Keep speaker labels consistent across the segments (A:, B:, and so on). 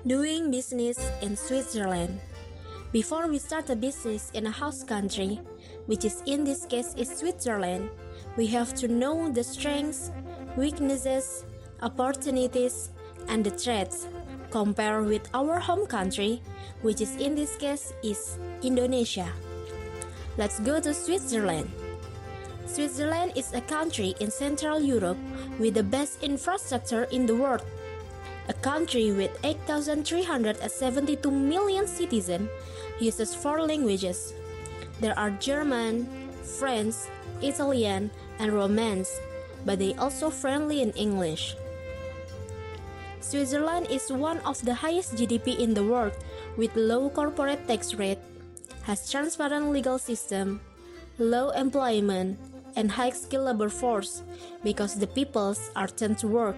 A: Doing business in Switzerland. Before we start a business in a host country, which is in this case is Switzerland, we have to know the strengths, weaknesses, opportunities, and the threats compared with our home country, which is in this case is Indonesia. Let's go to Switzerland. Switzerland is a country in Central Europe with the best infrastructure in the world. A country with 8,372 million citizens uses 4 languages. There are German, French, Italian, and Romance, but they also friendly in English. Switzerland is one of the highest GDP in the world with low corporate tax rate, has transparent legal system, low employment, and high skilled labor force because the peoples are tend to work.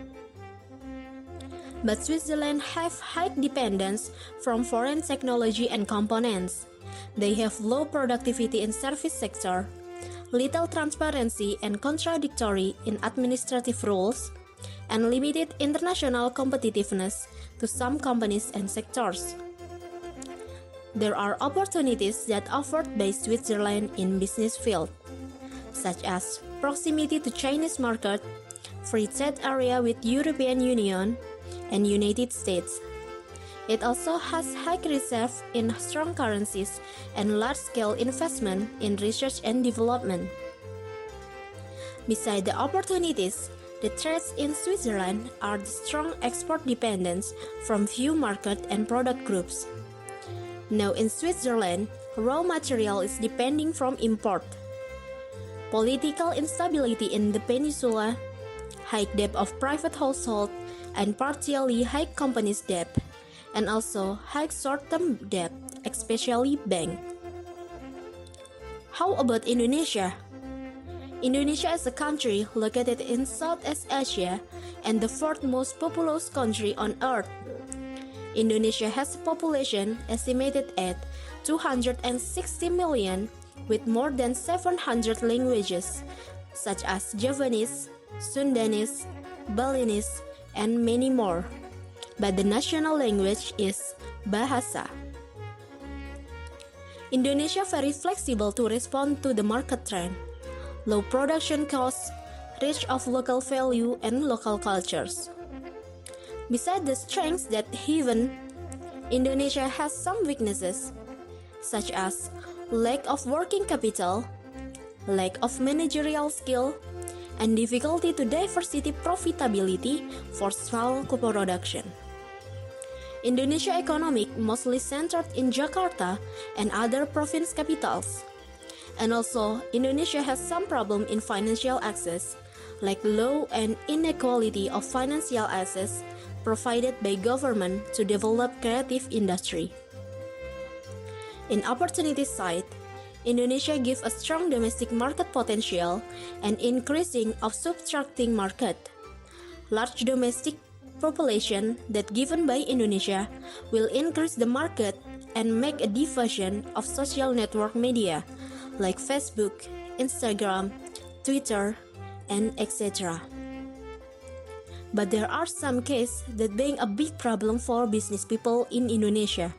A: But Switzerland have high dependence from foreign technology and components. They have low productivity in service sector, little transparency and contradictory in administrative rules, and limited international competitiveness to some companies and sectors. There are opportunities that offered by Switzerland in business field, such as proximity to Chinese market, free trade area with European Union, and United States. It also has high reserve in strong currencies and large-scale investment in research and development. Besides the opportunities, the threats in Switzerland are the strong export dependence from few market and product groups. Now in Switzerland, raw material is depending from import. Political instability in the peninsula, high debt of private household, and partially high companies debt, and also high short-term debt, especially bank. How about Indonesia? Indonesia is a country located in Southeast Asia and the 4th most populous country on earth. Indonesia has a population estimated at 260 million with more than 700 languages, such as Javanese, Sundanese, Balinese, and many more. But the national language is Bahasa. Indonesia very flexible to respond to the market trend, low production costs, rich of local value and local cultures. Besides the strengths that even Indonesia has some weaknesses, such as lack of working capital, lack of managerial skill, and difficulty to diversity profitability for small co-production. Indonesia economic mostly centered in Jakarta and other province capitals. And also, Indonesia has some problem in financial access, like low and inequality of financial access provided by government to develop creative industry. In opportunity side, Indonesia gives a strong domestic market potential and increasing of subtracting market. Large domestic population that given by Indonesia will increase the market and make a diffusion of social network media like Facebook, Instagram, Twitter, and etc. But there are some cases that being a big problem for business people in Indonesia.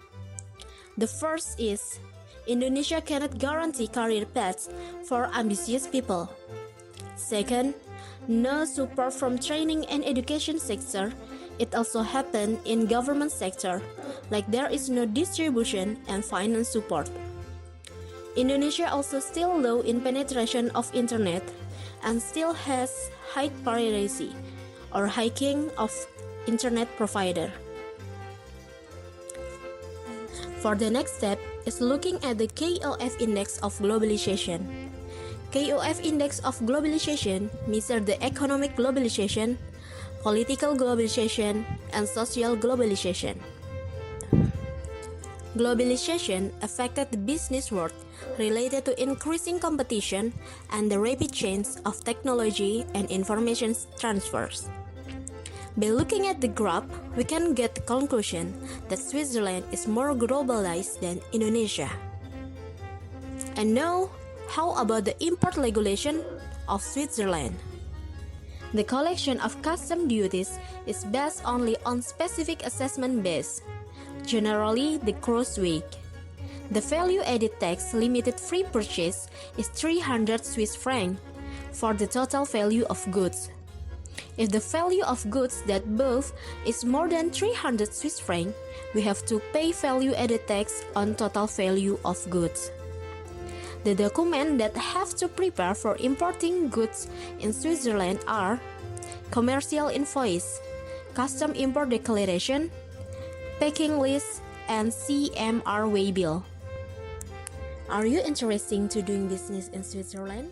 A: The first is Indonesia cannot guarantee career paths for ambitious people. Second, no support from training and education sector. It also happened in government sector, like there is no distribution and finance support. Indonesia also still low in penetration of internet and still has high piracy or hacking of internet provider. For the next step is looking at the KOF index of globalization. KOF index of globalization measures the economic globalization, political globalization, and social globalization. Globalization affected the business world related to increasing competition and the rapid change of technology and information transfers. By looking at the graph, we can get the conclusion that Switzerland is more globalized than Indonesia. And now, how about the import regulation of Switzerland? The collection of custom duties is based only on specific assessment base. generally the gross weight. The value-added tax limited free purchase is 300 Swiss francs for the total value of goods. If the value of goods that both is more than 300 Swiss francs, we have to pay value-added tax on total value of goods. The documents that have to prepare for importing goods in Switzerland are commercial invoice, custom import declaration, packing list, and CMR waybill. Are you interested to doing business in Switzerland?